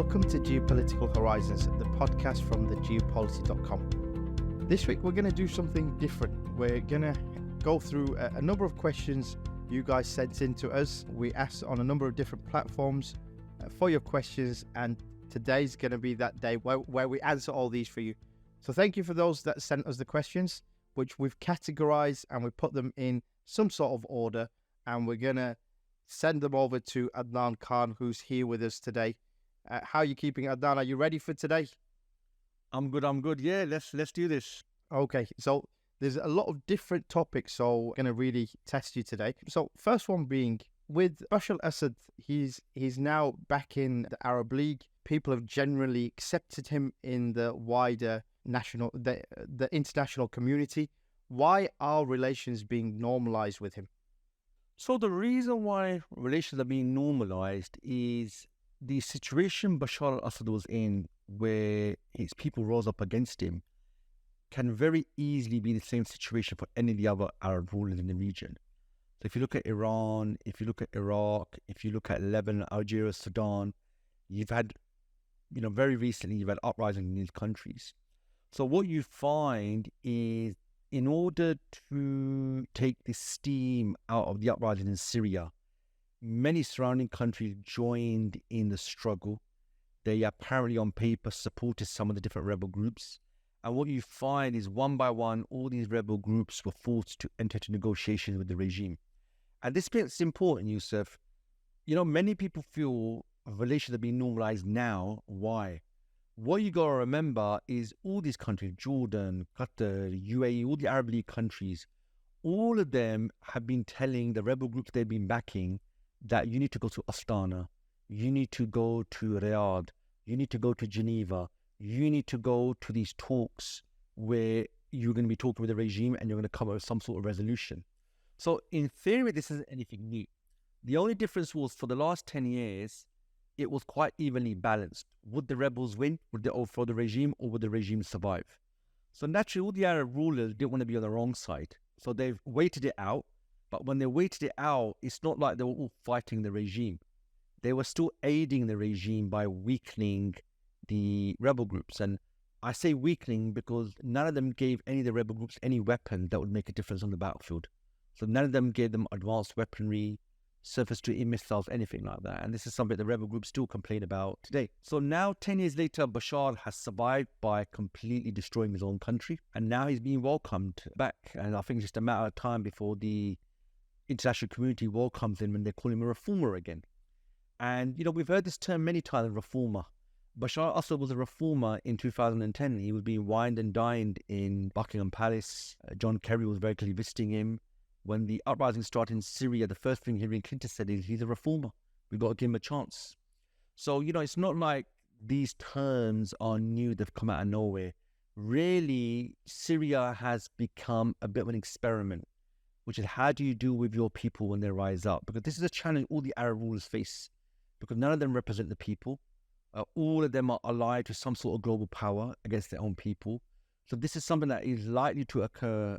Welcome to Geopolitical Horizons, the podcast from the geopolity.com. This week we're going to do something different. We're going to go through a number of questions you guys sent in to us. We asked on a number of different platforms for your questions, and today's going to be that day where we answer all these for you. So thank you for those that sent us the questions, which we've categorized and we put them in some sort of order, and we're going to send them over to Adnan Khan, who's here with us today. How are you keeping, Adnan? Are you ready for today? I'm good. Yeah, let's do this. Okay, so there's a lot of different topics, so I'm going to really test you today. So first one being, with Bashar al-Assad, he's now back in the Arab League. People have generally accepted him in the wider the international community. Why are relations being normalized with him? So the reason why relations are being normalized is the situation Bashar al-Assad was in, where his people rose up against him, can very easily be the same situation for any of the other Arab rulers in the region. So if you look at Iran, if you look at Iraq, if you look at Lebanon, Algeria, Sudan, you've had, very recently you've had uprisings in these countries. So what you find is, in order to take the steam out of the uprising in Syria, many surrounding countries joined in the struggle. They apparently on paper supported some of the different rebel groups. And what you find is, one by one, all these rebel groups were forced to enter into negotiations with the regime. And this bit's important, Yusuf. Many people feel relations are being normalized now. Why? What you got to remember is all these countries, Jordan, Qatar, UAE, all the Arab League countries, all of them have been telling the rebel groups they've been backing that you need to go to Astana, you need to go to Riyadh, you need to go to Geneva, you need to go to these talks where you're going to be talking with the regime and you're going to come up with some sort of resolution. So in theory, this isn't anything new. The only difference was, for the last 10 years, it was quite evenly balanced. Would the rebels win? Would they overthrow the regime? Or would the regime survive? So naturally, all the Arab rulers didn't want to be on the wrong side. So they've waited it out. But when they waited it out, it's not like they were all fighting the regime. They were still aiding the regime by weakening the rebel groups. And I say weakening because none of them gave any of the rebel groups any weapon that would make a difference on the battlefield. So none of them gave them advanced weaponry, surface-to-air missiles, anything like that. And this is something the rebel groups still complain about today. So now, 10 years later, Bashar has survived by completely destroying his own country. And now he's being welcomed back. And I think it's just a matter of time before the international community welcomes him and they call him a reformer again. And, we've heard this term many times, reformer. Bashar al-Assad was a reformer in 2010. He was being wined and dined in Buckingham Palace. John Kerry was regularly visiting him. When the uprising started in Syria, the first thing Hillary Clinton said is, he's a reformer. We've got to give him a chance. So, it's not like these terms are new, they've come out of nowhere. Really, Syria has become a bit of an experiment, which is, how do you deal with your people when they rise up? Because this is a challenge all the Arab rulers face, because none of them represent the people. All of them are allied to some sort of global power against their own people. So this is something that is likely to occur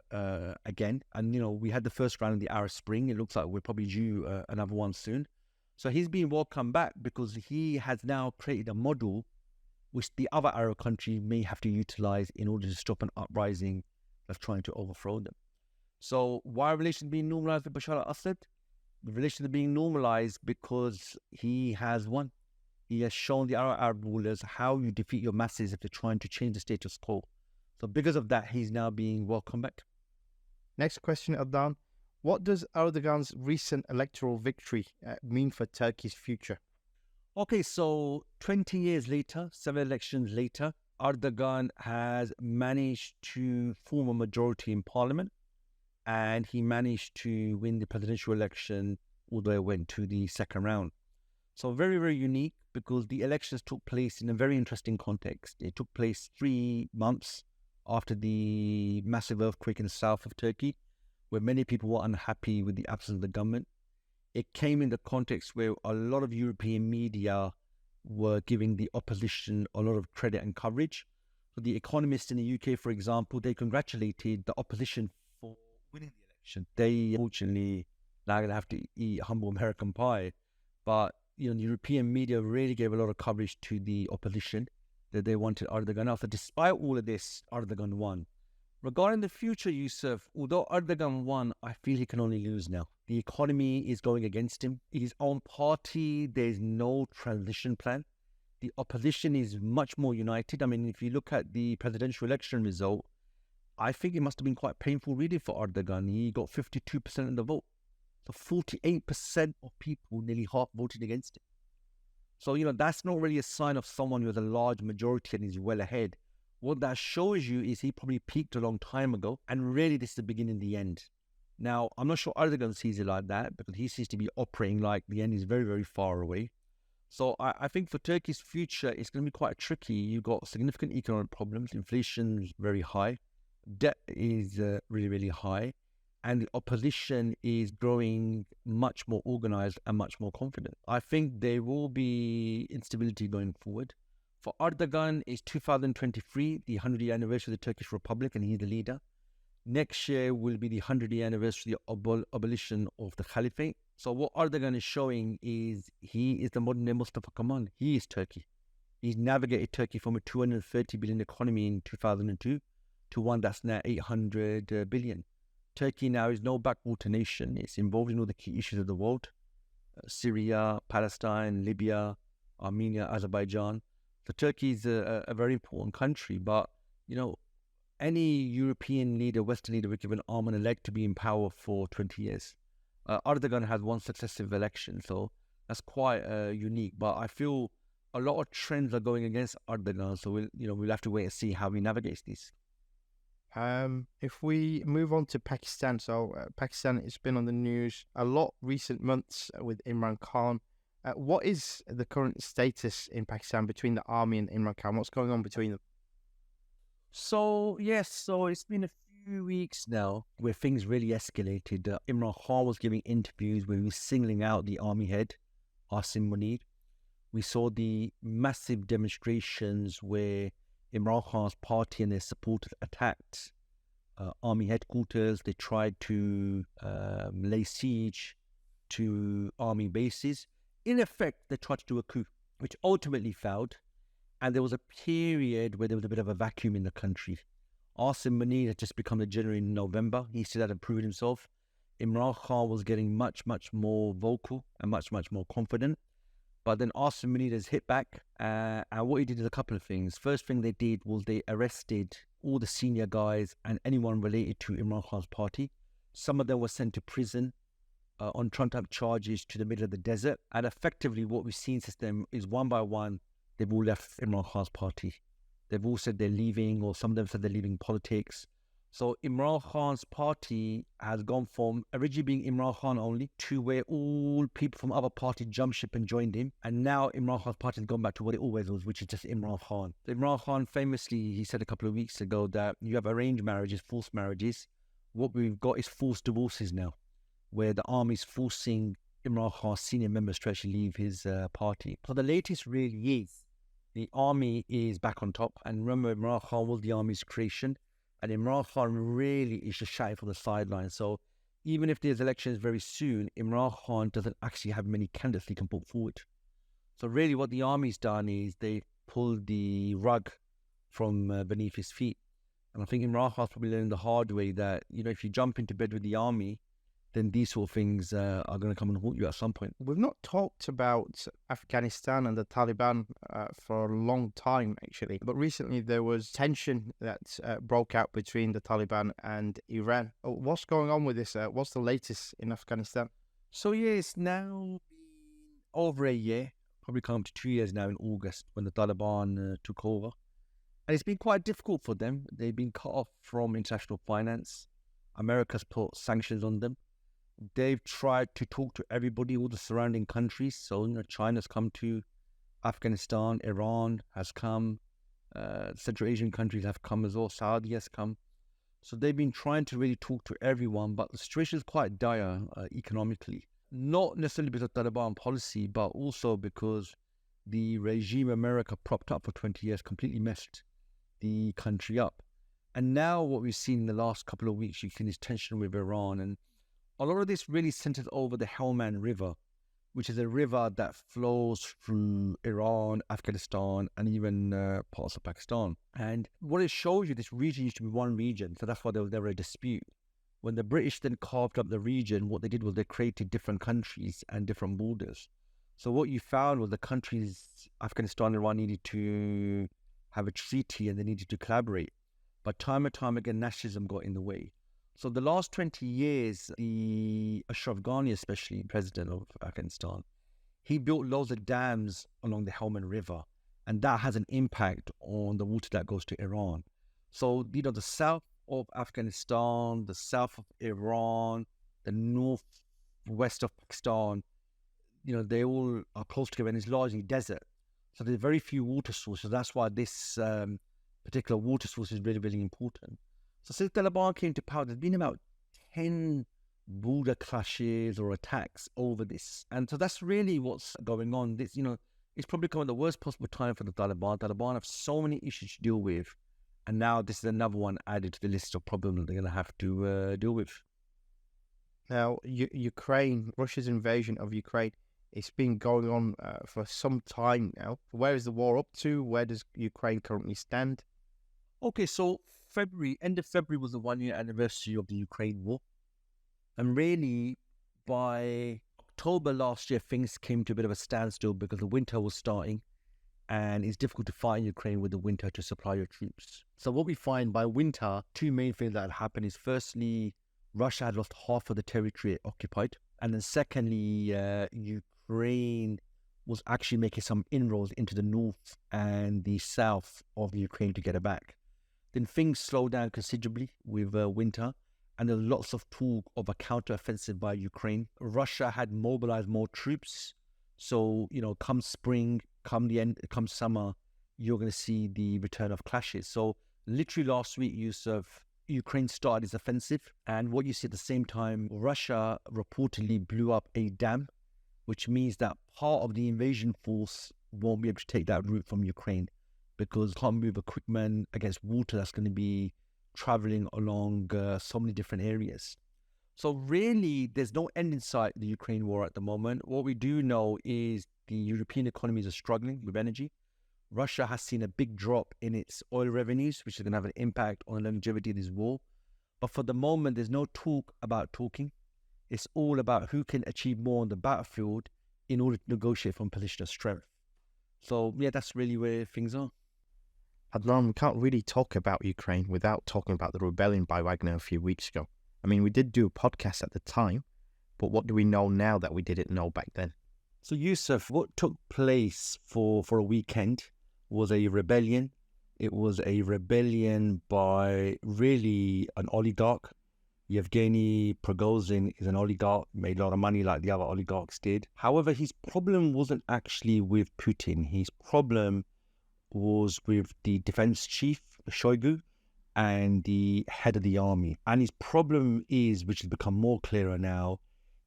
again. And, we had the first round of the Arab Spring. It looks like we're probably due another one soon. So he's being welcomed back because he has now created a model which the other Arab countries may have to utilize in order to stop an uprising that's trying to overthrow them. So why are relations being normalized with Bashar al-Assad? The relations are being normalized because he has won. He has shown the Arab rulers how you defeat your masses if they're trying to change the status quo. So because of that, he's now being welcomed back. Next question, Adnan. What does Erdogan's recent electoral victory mean for Turkey's future? Okay, so 20 years later, 7 elections later, Erdogan has managed to form a majority in parliament, and he managed to win the presidential election, although it went to the second round. So very, very unique, because the elections took place in a very interesting context. It took place 3 months after the massive earthquake in the south of Turkey, where many people were unhappy with the absence of the government. It came in the context where a lot of European media were giving the opposition a lot of credit and coverage. So the economists in the UK, for example, they congratulated the opposition for winning the election. They, unfortunately, now going to have to eat humble American pie. But the European media really gave a lot of coverage to the opposition that they wanted Erdogan out. So despite all of this, Erdogan won. Regarding the future, Yusuf, although Erdogan won, I feel he can only lose now. The economy is going against him. His own party, there's no transition plan. The opposition is much more united. I mean, if you look at the presidential election result, I think it must have been quite painful really for Erdogan. He got 52% of the vote. So 48% of people, nearly half, voted against him. So, that's not really a sign of someone who has a large majority and is well ahead. What that shows you is he probably peaked a long time ago, and really this is the beginning of the end. Now, I'm not sure Erdogan sees it like that, because he seems to be operating like the end is very, very far away. So I think for Turkey's future, it's going to be quite tricky. You've got significant economic problems. Inflation is very high. Debt is really, really high. And the opposition is growing much more organized and much more confident. I think there will be instability going forward. For Erdogan, it's 2023, the 100th anniversary of the Turkish Republic, and he's the leader. Next year will be the 100th anniversary of abolition of the Caliphate. So what Erdogan is showing is he is the modern day Mustafa Kemal. He is Turkey. He's navigated Turkey from a 230 billion economy in 2002 to one that's now 800 billion. Turkey now is no backwater nation. It's involved in all the key issues of the world. Syria, Palestine, Libya, Armenia, Azerbaijan. So Turkey is a very important country, but, any European leader, Western leader, would give an arm and a leg to be in power for 20 years. Erdogan has one successive election, so that's quite unique. But I feel a lot of trends are going against Erdogan, so we'll have to wait and see how he navigates these. If we move on to Pakistan, so Pakistan has been on the news a lot recent months with Imran Khan. What is the current status in Pakistan between the army and Imran Khan? What's going on between them? So it's been a few weeks now where things really escalated. Imran Khan was giving interviews where he was singling out the army head, Asim Munir. We saw the massive demonstrations where Imran Khan's party and their supporters attacked army headquarters. They tried to lay siege to army bases. In effect, they tried to do a coup, which ultimately failed. And there was a period where there was a bit of a vacuum in the country. Asim Munir had just become the general in November. He still hadn't proven himself. Imran Khan was getting much, much more vocal and much, much more confident. But then Asim Munir has hit back. And what he did is a couple of things. First thing they did was they arrested all the senior guys and anyone related to Imran Khan's party. Some of them were sent to prison on trumped-up charges to the middle of the desert. And effectively what we've seen since then is one by one, they've all left Imran Khan's party. They've all said they're leaving, or some of them said they're leaving politics. So Imran Khan's party has gone from originally being Imran Khan only to where all people from other parties jumped ship and joined him. And now Imran Khan's party has gone back to what it always was, which is just Imran Khan. So Imran Khan famously, he said a couple of weeks ago that you have arranged marriages, forced marriages. What we've got is forced divorces now, where the army's forcing Imran Khan's senior members to actually leave his party. So the latest really is the army is back on top. And remember, Imran Khan was the army's creation. And Imran Khan really is just shouting from the sidelines. So even if there's elections very soon, Imran Khan doesn't actually have many candidates he can put forward. So really what the army's done is they pulled the rug from beneath his feet. And I think Imran Khan's probably learned the hard way that, if you jump into bed with the army, then these sort of things are going to come and haunt you at some point. We've not talked about Afghanistan and the Taliban for a long time, actually. But recently there was tension that broke out between the Taliban and Iran. What's going on with this? What's the latest in Afghanistan? So it's now been over a year, probably come to 2 years now in August when the Taliban took over. And it's been quite difficult for them. They've been cut off from international finance. America's put sanctions on them. They've tried to talk to everybody, all the surrounding countries. So, China's come to Afghanistan, Iran has come, Central Asian countries have come as well, Saudi has come. So they've been trying to really talk to everyone, but the situation is quite dire economically. Not necessarily because of Taliban policy, but also because the regime America propped up for 20 years completely messed the country up. And now what we've seen in the last couple of weeks, you've seen this tension with Iran, and a lot of this really centers over the Helmand River, which is a river that flows through Iran, Afghanistan, and even parts of Pakistan. And what it shows you, this region used to be one region, so that's why there was never a dispute. When the British then carved up the region, what they did was they created different countries and different borders. So what you found was the countries, Afghanistan and Iran, needed to have a treaty and they needed to collaborate. But time and time again, nationalism got in the way. So the last 20 years, the Ashraf Ghani, especially president of Afghanistan, he built loads of dams along the Helmand River, and that has an impact on the water that goes to Iran. So, the south of Afghanistan, the south of Iran, the northwest of Pakistan, they all are close together and it's largely desert. So there's very few water sources. That's why this particular water source is really, really important. So since Taliban came to power, there's been about 10 border clashes or attacks over this. And so that's really what's going on. This, it's probably come at the worst possible time for the Taliban. Taliban have so many issues to deal with. And now this is another one added to the list of problems that they're going to have to deal with. Now, Ukraine, Russia's invasion of Ukraine, it's been going on for some time now. Where is the war up to? Where does Ukraine currently stand? Okay, so end of February was the 1-year anniversary of the Ukraine war. And really, by October last year, things came to a bit of a standstill because the winter was starting and it's difficult to fight in Ukraine with the winter to supply your troops. So what we find by winter, two main things that happen is firstly, Russia had lost half of the territory it occupied. And then secondly, Ukraine was actually making some inroads into the north and the south of Ukraine to get it back. Then things slowed down considerably with winter, and there's lots of talk of a counter-offensive by Ukraine. Russia had mobilized more troops, so come spring, come summer, you're going to see the return of clashes. So literally last week, Yusuf, Ukraine started its offensive, and what you see at the same time, Russia reportedly blew up a dam, which means that part of the invasion force won't be able to take that route from Ukraine, because can't move equipment against water that's going to be traveling along so many different areas. So really, there's no end in sight the Ukraine war at the moment. What we do know is the European economies are struggling with energy. Russia has seen a big drop in its oil revenues, which is going to have an impact on the longevity of this war. But for the moment, there's no talk about talking. It's all about who can achieve more on the battlefield in order to negotiate from a position of strength. So yeah, that's really where things are. Adnan, we can't really talk about Ukraine without talking about the rebellion by Wagner a few weeks ago. I mean, we did do a podcast at the time, but what do we know now that we didn't know back then? So Yusuf, what took place for a weekend was a rebellion. It was a rebellion by really an oligarch. Yevgeny Prigozhin is an oligarch, made a lot of money like the other oligarchs did. However, his problem wasn't actually with Putin. His problem was with the defense chief, Shoigu, and the head of the army. And his problem is, which has become more clearer now,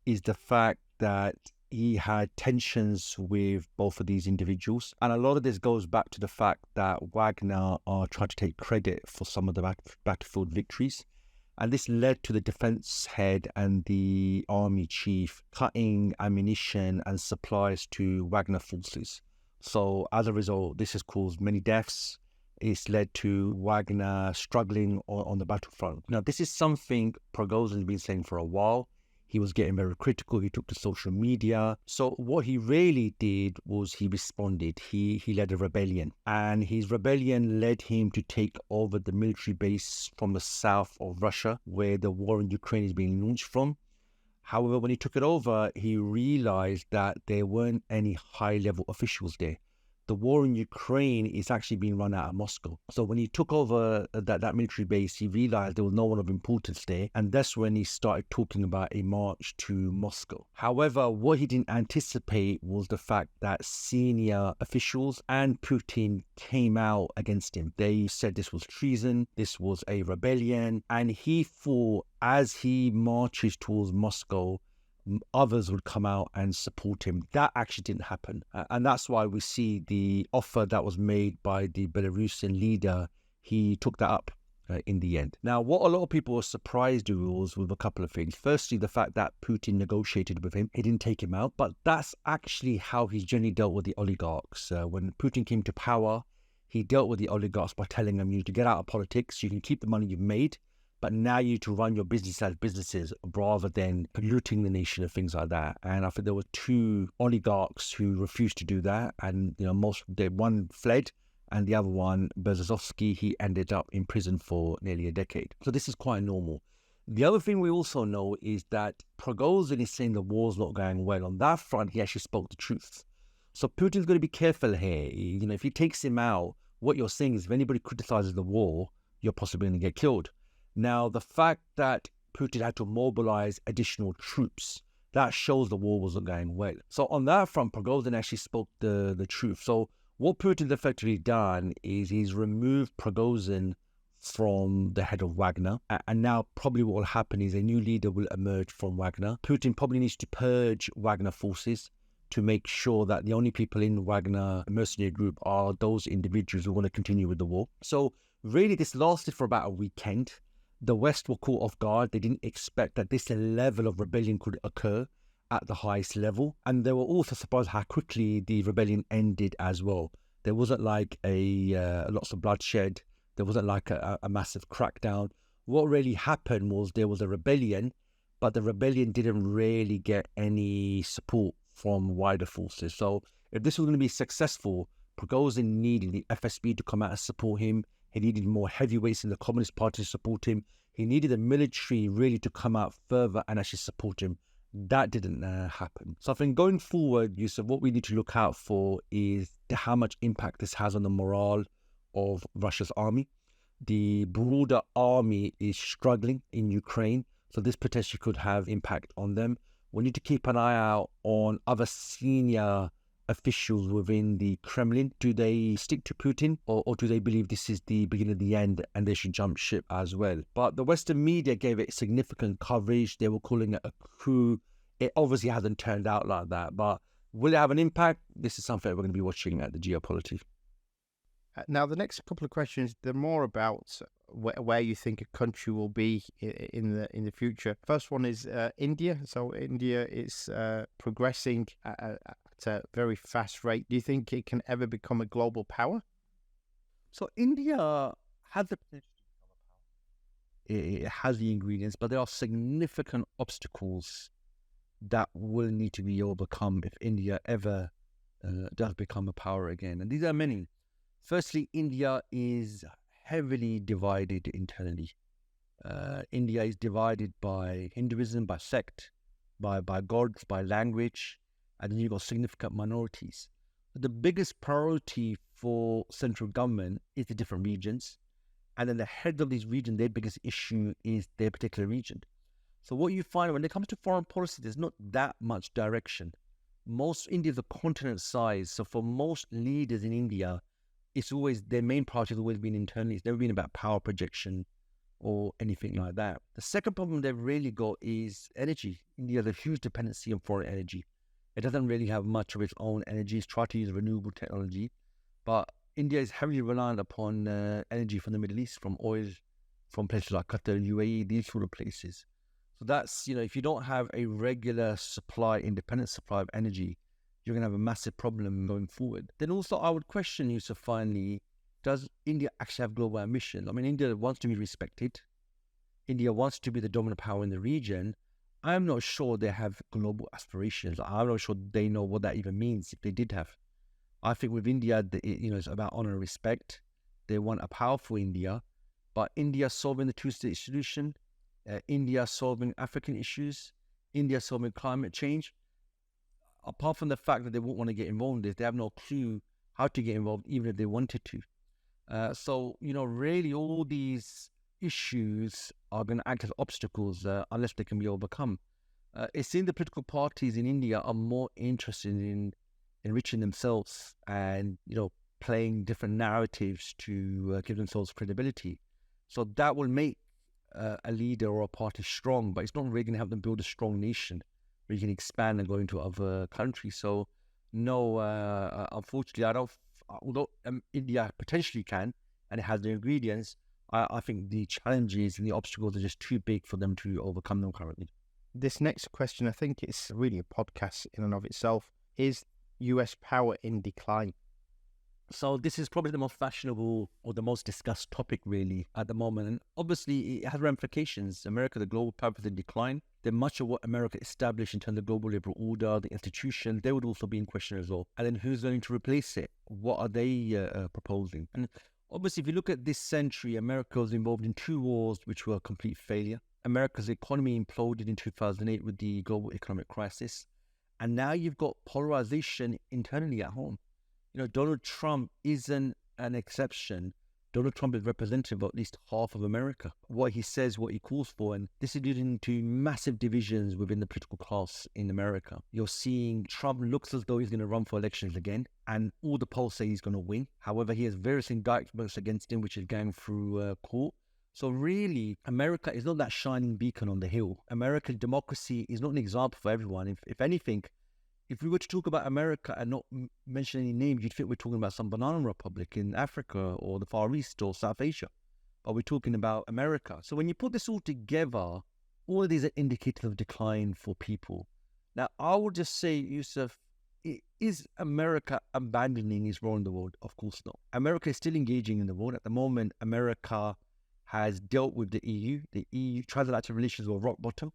is the fact that he had tensions with both of these individuals. And a lot of this goes back to the fact that Wagner are trying to take credit for some of the battlefield victories. And this led to the defense head and the army chief cutting ammunition and supplies to Wagner forces. So as a result, this has caused many deaths. It's led to Wagner struggling on the battlefront. Now, this is something Prigozhin has been saying for a while. He was getting very critical. He took to social media. So what he really did was he responded. He led a rebellion. And his rebellion led him to take over the military base from the south of Russia, where the war in Ukraine is being launched from. However, when he took it over, he realized that there weren't any high-level officials there. The war in Ukraine is actually being run out of Moscow. So when he took over that military base, he realized there was no one of importance there. And that's when he started talking about a march to Moscow. However, what he didn't anticipate was the fact that senior officials and Putin came out against him. They said this was treason, this was a rebellion. And he thought as he marches towards Moscow, others would come out and support him. That actually didn't happen. And that's why we see the offer that was made by the Belarusian leader, he took that up. in the end. Now, what a lot of people were surprised was with a couple of things. Firstly, the fact that Putin negotiated with him. He didn't take him out, but that's actually how he's generally dealt with the oligarchs. When Putin came to power, he dealt with the oligarchs by telling them, you need to get out of politics, you can keep the money you've made, but now you need to run your business as businesses rather than polluting the nation and things like that. And I think there were two oligarchs who refused to do that. And, one fled and the other one, Berezovsky, he ended up in prison for nearly a decade. So this is quite normal. The other thing we also know is that Prigozhin is saying the war's not going well. On that front, he actually spoke the truth. So Putin's going to be careful here. If he takes him out, what you're saying is if anybody criticizes the war, you're possibly going to get killed. Now, the fact that Putin had to mobilize additional troops, that shows the war wasn't going well. So on that front, Prigozhin actually spoke the truth. So what Putin's effectively done is he's removed Prigozhin from the head of Wagner. And now probably what will happen is a new leader will emerge from Wagner. Putin probably needs to purge Wagner forces to make sure that the only people in Wagner mercenary group are those individuals who want to continue with the war. So really this lasted for about a weekend. The West were caught off guard. They didn't expect that this level of rebellion could occur at the highest level. And they were also surprised how quickly the rebellion ended as well. There wasn't like lots of bloodshed. There wasn't like a massive crackdown. What really happened was there was a rebellion, but the rebellion didn't really get any support from wider forces. So if this was going to be successful, Prigozhin needed the FSB to come out and support him. He needed more heavyweights in the Communist Party to support him. He needed the military really to come out further and actually support him. That didn't happen. So I think going forward, Yusuf, what we need to look out for is how much impact this has on the morale of Russia's army. The broader army is struggling in Ukraine, so this potentially could have impact on them. We need to keep an eye out on other senior officials within the Kremlin. Do they stick to Putin or do they believe this is the beginning of the end and they should jump ship as well? But the Western media gave it significant coverage. They were calling it a coup. It obviously hasn't turned out like that, but will it have an impact? This is something we're going to be watching at the Geopolity. Now, the next couple of questions, they're more about where you think a country will be in the future. First one is India. So India is progressing at a very fast rate. Do you think it can ever become a global power? So India has the potential to become a power. It has the ingredients, but there are significant obstacles that will need to be overcome if India ever does become a power again. And these are many. Firstly, India is heavily divided internally. India is divided by Hinduism, by sect, by gods, by language, and then you've got significant minorities. The biggest priority for central government is the different regions, and then the head of these regions, their biggest issue is their particular region. So what you find when it comes to foreign policy, there's not that much direction. India is a continent size, so for most leaders in India, it's always, their main priority has always been internally. It's never been about power projection or anything like that. The second problem they've really got is energy. India has a huge dependency on foreign energy. It doesn't really have much of its own energy. It's trying to use renewable technology. But India is heavily reliant upon energy from the Middle East, from oil, from places like Qatar, UAE, these sort of places. So that's, if you don't have a regular supply, independent supply of energy, you're going to have a massive problem going forward. Then also I would question you, so finally, does India actually have global ambition? I mean, India wants to be respected. India wants to be the dominant power in the region. I'm not sure they have global aspirations. I'm not sure they know what that even means if they did have. I think with India, it's about honor and respect. They want a powerful India, but India solving the two-state solution, India solving African issues, India solving climate change. Apart from the fact that they won't want to get involved in this, they have no clue how to get involved, even if they wanted to. So, really all these issues are going to act as obstacles unless they can be overcome. It seems the political parties in India are more interested in enriching themselves and, playing different narratives to give themselves credibility. So that will make a leader or a party strong, but it's not really going to help them build a strong nation where you can expand and go into other countries. So no, unfortunately, although India potentially can, and it has the ingredients, I think the challenges and the obstacles are just too big for them to overcome them currently. This next question, I think it's really a podcast in and of itself. Is US power in decline? So this is probably the most fashionable or the most discussed topic really at the moment. And obviously it has ramifications. America, the global power is in decline. Then much of what America established in terms of global liberal order, the institution, they would also be in question as well. And then who's going to replace it? What are they proposing? And obviously, if you look at this century, America was involved in 2 wars, which were a complete failure. America's economy imploded in 2008 with the global economic crisis. And now you've got polarization internally at home. Donald Trump isn't an exception. Donald Trump is representative of at least half of America. What he says, what he calls for, and this is leading to massive divisions within the political class in America. You're seeing Trump looks as though he's going to run for elections again, and all the polls say he's going to win. However, he has various indictments against him, which is going through court. So really, America is not that shining beacon on the hill. American democracy is not an example for everyone. If anything, if we were to talk about America and not mention any names, you'd think we're talking about some banana republic in Africa or the Far East or South Asia. But we're talking about America. So when you put this all together, all of these are indicators of decline for people. Now, I would just say, Yusuf, is America abandoning its role in the world? Of course not. America is still engaging in the world. At the moment, America has dealt with the EU. The EU transatlantic relations were rock bottom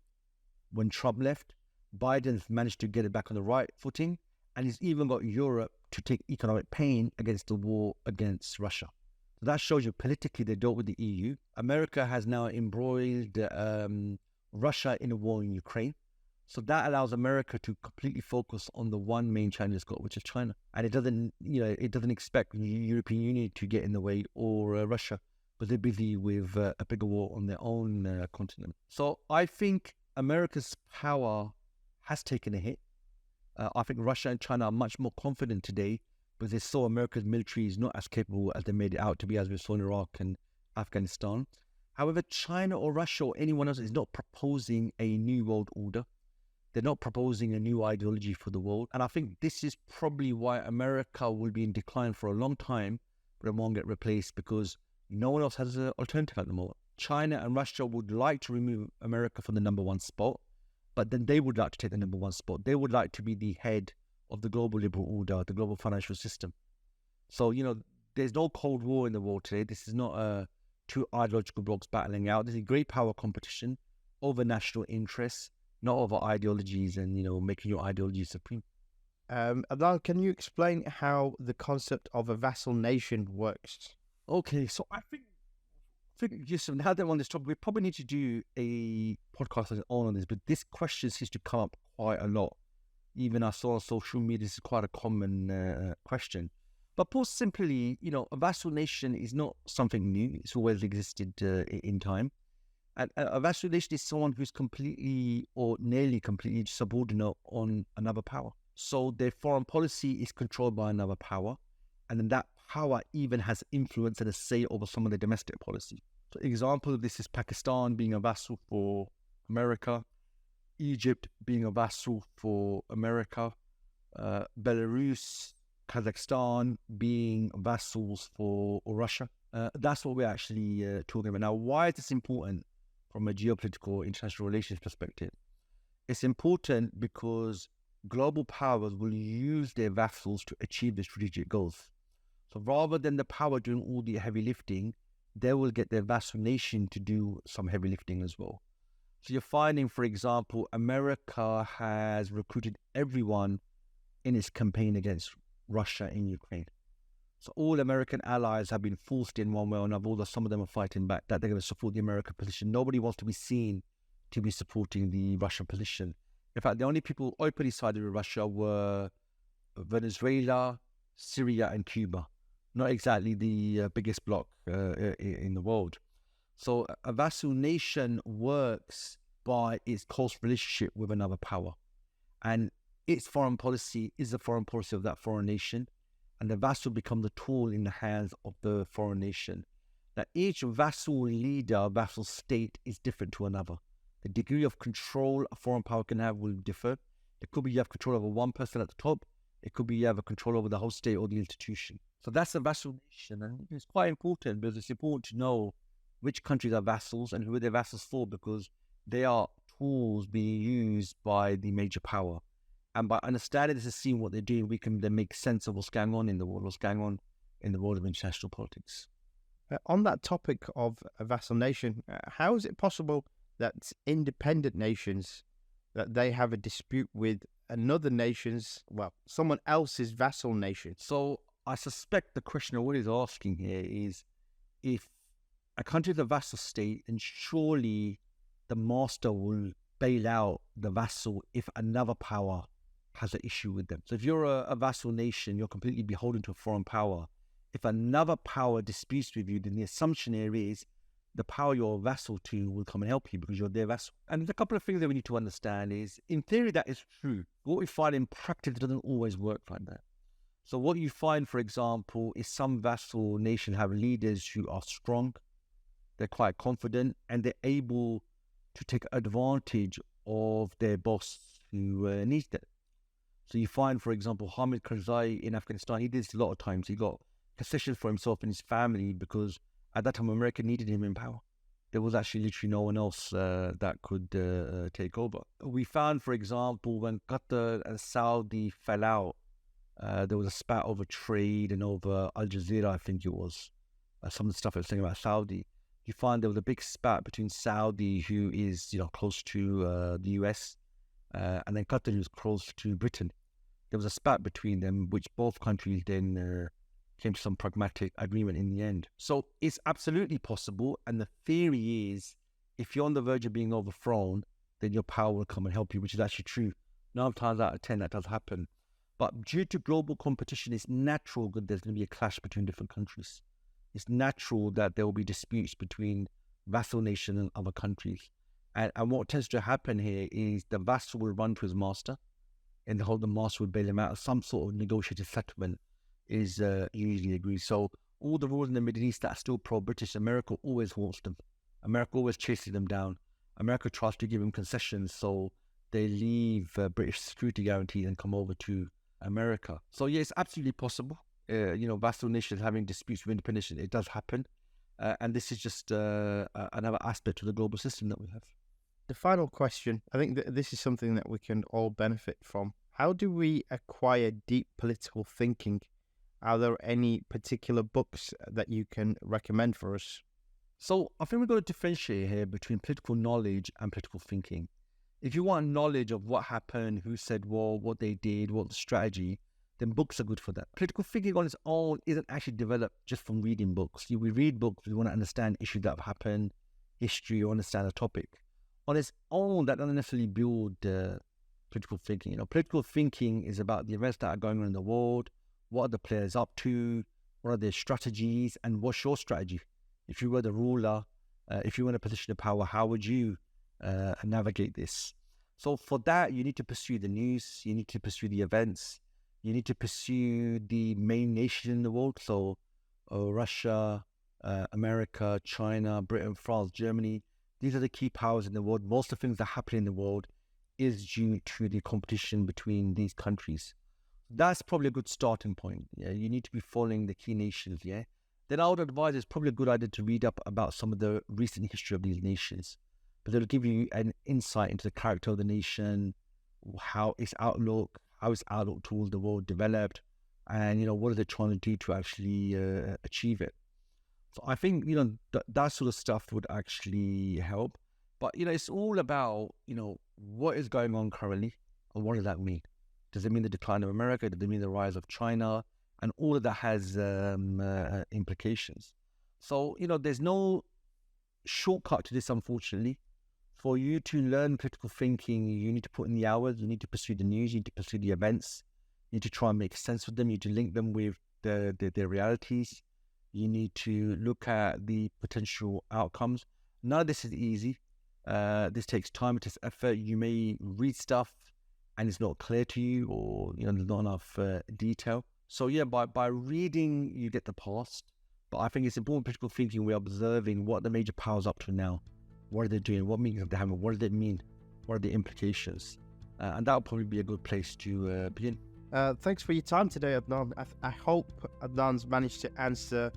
when Trump left. Biden's managed to get it back on the right footing, and he's even got Europe to take economic pain against the war against Russia. So that shows you politically they dealt with the EU. America has now embroiled Russia in a war in Ukraine. So that allows America to completely focus on the one main challenge it's got, which is China. And it doesn't expect the European Union to get in the way or Russia, but they're busy with a bigger war on their own continent. So I think America's power has taken a hit. I think Russia and China are much more confident today because they saw America's military is not as capable as they made it out to be, as we saw in Iraq and Afghanistan. However, China or Russia or anyone else is not proposing a new world order. They're not proposing a new ideology for the world. And I think this is probably why America will be in decline for a long time, but it won't get replaced because no one else has an alternative at the moment. China and Russia would like to remove America from the number 1 spot, but then they would like to take the number 1 spot. They would like to be the head of the global liberal order, the global financial system. So, there's no Cold War in the world today. This is not 2 ideological blocks battling out. This is a great power competition over national interests, not over ideologies and, making your ideology supreme. Adnan, can you explain how the concept of a vassal nation works? Okay, so I think just now that we're on this topic, we probably need to do a podcast on this, but this question seems to come up quite a lot. Even I saw on social media, this is quite a common question. But put simply, a vassal nation is not something new. It's always existed in time. And a vassal nation is someone who's completely or nearly completely subordinate on another power. So their foreign policy is controlled by another power. And then that power even has influence and a say over some of the domestic policy. So example of this is Pakistan being a vassal for America, Egypt being a vassal for America, Belarus, Kazakhstan being vassals for Russia. That's what we're actually talking about. Now, why is this important from a geopolitical international relations perspective? It's important because global powers will use their vassals to achieve their strategic goals. So rather than the power doing all the heavy lifting, they will get their vassal nation to do some heavy lifting as well. So you're finding, for example, America has recruited everyone in its campaign against Russia in Ukraine. So all American allies have been forced in one way or another, although some of them are fighting back, that they're going to support the American position. Nobody wants to be seen to be supporting the Russian position. In fact, the only people openly sided with Russia were Venezuela, Syria, and Cuba. Not exactly the biggest bloc in the world. So a vassal nation works by its close relationship with another power. And its foreign policy is the foreign policy of that foreign nation. And the vassal becomes the tool in the hands of the foreign nation. Now, each vassal leader, vassal state is different to another. The degree of control a foreign power can have will differ. It could be you have control over one person at the top. It could be you have a control over the whole state or the institution. So that's a vassal nation. And it's quite important because it's important to know which countries are vassals and who are they vassals for, because they are tools being used by the major power. And by understanding this and seeing what they're doing, we can then make sense of what's going on in the world, what's going on in the world of international politics. On that topic of a vassal nation, how is it possible that independent nations, that they have a dispute with another nation's, well, someone else's vassal nation? So I suspect the question what he's asking here is, if a country is a vassal state, then surely the master will bail out the vassal if another power has an issue with them. So if you're a vassal nation, you're completely beholden to a foreign power. If another power disputes with you, then the assumption here is the power you're a vassal to will come and help you because you're their vassal. And there's a couple of things that we need to understand is, in theory, that is true. What we find in practice doesn't always work like that. So what you find, for example, is some vassal nations have leaders who are strong, they're quite confident, and they're able to take advantage of their boss who needs that. So you find, for example, Hamid Karzai in Afghanistan, he did this a lot of times. He got concessions for himself and his family because at that time America needed him in power. There was actually literally no one else that could take over. We found, for example, when Qatar and Saudi fell out, there was a spat over trade and over Al Jazeera, I think it was. Some of the stuff I was saying about Saudi. You find there was a big spat between Saudi, who is close to the US, and then Qatar, who's close to Britain. There was a spat between them, which both countries then came to some pragmatic agreement in the end. So it's absolutely possible, and the theory is, if you're on the verge of being overthrown, then your power will come and help you, which is actually true. 9 times out of 10 that does happen. But due to global competition, it's natural that there's going to be a clash between different countries. It's natural that there will be disputes between vassal nations and other countries. And what tends to happen here is the vassal will run to his master, and the master will bail him out. Some sort of negotiated settlement is usually agreed. So all the rules in the Middle East that are still pro-British, America always wants them. America always chases them down. America tries to give them concessions, so they leave British security guarantees and come over to America. So yeah, it's absolutely possible. Vassal nations having disputes with independence, it does happen. And this is just another aspect to the global system that we have. The final question, I think that this is something that we can all benefit from. How do we acquire deep political thinking? Are there any particular books that you can recommend for us? So I think we've got to differentiate here between political knowledge and political thinking. If you want knowledge of what happened, who said what they did, what the strategy, then books are good for that. Political thinking on its own isn't actually developed just from reading books. We read books, we want to understand issues that have happened, history, or understand a topic. On its own, that doesn't necessarily build political thinking. Political thinking is about the events that are going on in the world, what are the players up to, what are their strategies, and what's your strategy? If you were the ruler, if you were in a position of power, how would you navigate this? So for that, you need to pursue the news, you need to pursue the events, you need to pursue the main nations in the world. So Russia, America, China, Britain, France, Germany. These are the key powers in the world. Most of the things that happen in the world is due to the competition between these countries. That's probably a good starting point. Yeah, you need to be following the key nations. Yeah, then I would advise it's probably a good idea to read up about some of the recent history of these nations, but it'll give you an insight into the character of the nation, how its outlook towards the world developed, and what are they trying to do to actually achieve it. So I think that sort of stuff would actually help. But it's all about what is going on currently and what does that mean? Does it mean the decline of America? Does it mean the rise of China? And all of that has implications. So there's no shortcut to this, unfortunately. For you to learn critical thinking, you need to put in the hours. You need to pursue the news. You need to pursue the events. You need to try and make sense of them. You need to link them with their realities. You need to look at the potential outcomes. None of this is easy. This takes time, it takes effort. You may read stuff and it's not clear to you, or there's not enough detail. So yeah, by reading, you get the past. But I think it's important political thinking. We're observing what the major powers up to now. What are they doing? What meetings have they having? What does it mean? What are the implications? And that would probably be a good place to begin. Thanks for your time today, Adnan. I hope Adnan's managed to answer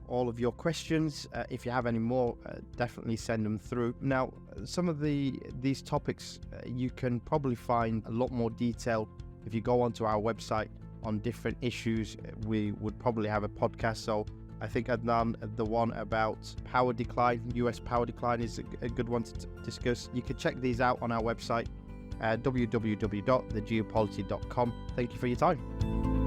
all of your questions. If you have any more, definitely send them through. Now, some of these topics you can probably find a lot more detail if you go onto our website on different issues. We would probably have a podcast. So I think, Adnan, the one about power decline, US power decline, is a good one to discuss. You can check these out on our website, www.thegeopolity.com. Thank you for your time.